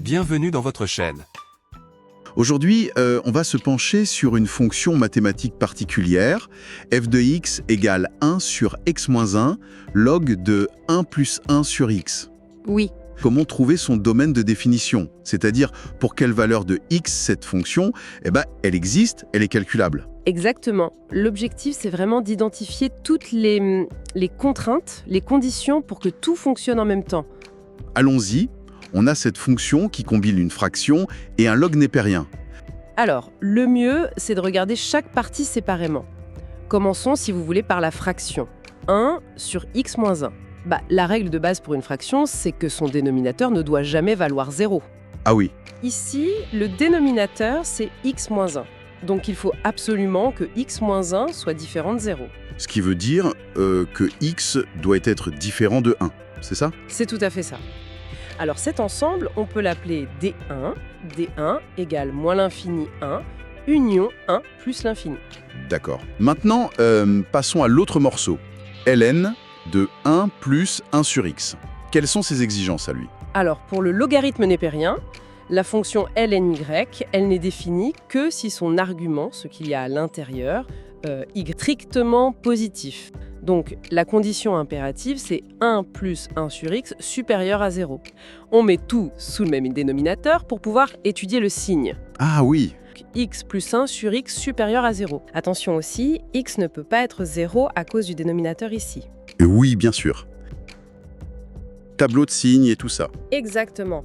Bienvenue dans votre chaîne. Aujourd'hui, on va se pencher sur une fonction mathématique particulière, f de x égale 1 sur x moins 1, log de 1 plus 1 sur x. Oui, Comment trouver son domaine de définition? C'est-à-dire, pour quelle valeur de x cette fonction, elle existe, elle est calculable. exactement. L'objectif, c'est vraiment d'identifier toutes les contraintes, les conditions pour que tout fonctionne en même temps. Allons-y, on a cette fonction qui combine une fraction et un log népérien. Alors, le mieux, c'est de regarder chaque partie séparément. Commençons, si vous voulez, par la fraction. 1 sur x moins 1. La règle de base pour une fraction, c'est que son dénominateur ne doit jamais valoir 0. Ah oui, Ici, le dénominateur, c'est x moins 1. Donc il faut absolument que x moins 1 soit différent de 0. ce qui veut dire que x doit être différent de 1, c'est ça? C'est tout à fait ça. Alors cet ensemble, on peut l'appeler D1. D1 égale moins l'infini 1, union 1 plus l'infini. D'accord. Maintenant, passons à l'autre morceau. ln de 1 plus 1 sur x. Quelles sont ses exigences à lui? Alors pour le logarithme népérien, la fonction lny, elle n'est définie que si son argument, ce qu'il y a à l'intérieur, est strictement positif. Donc la condition impérative, c'est 1 plus 1 sur x supérieur à 0. On met tout sous le même dénominateur pour pouvoir étudier le signe. Ah oui, X plus 1 sur x supérieur à 0. Attention aussi, x ne peut pas être 0 à cause du dénominateur ici. oui, bien sûr. Tableau de signes et tout ça. Exactement.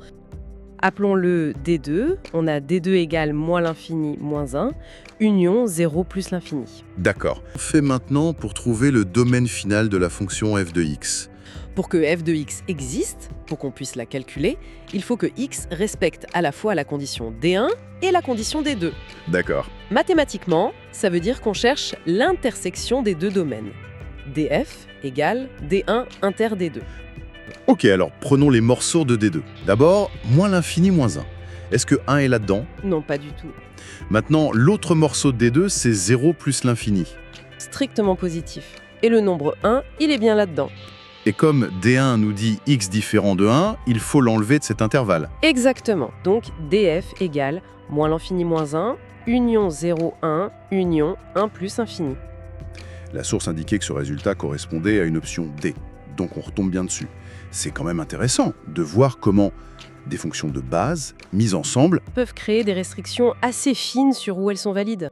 Appelons-le D2. On a D2 égale moins l'infini moins 1, union 0 plus l'infini. D'accord. On fait maintenant pour trouver le domaine final de la fonction f de x. Pour que f de x existe, pour qu'on puisse la calculer, il faut que x respecte à la fois la condition D1 et la condition D2. D'accord. Mathématiquement, ça veut dire qu'on cherche l'intersection des deux domaines. df égale D1 inter D2. Ok, alors prenons les morceaux de D2. D'abord, moins l'infini moins 1. Est-ce que 1 est là-dedans? Non, pas du tout. Maintenant, l'autre morceau de D2, c'est 0 plus l'infini. Strictement positif. Et le nombre 1, il est bien là-dedans. Et comme D1 nous dit x différent de 1, il faut l'enlever de cet intervalle. Exactement. Donc df égale moins l'infini moins 1, union 0, 1, union 1 plus infini. La source indiquait que ce résultat correspondait à une option D. Donc on retombe bien dessus. C'est quand même intéressant de voir comment des fonctions de base, mises ensemble, Peuvent créer des restrictions assez fines sur où elles sont valides.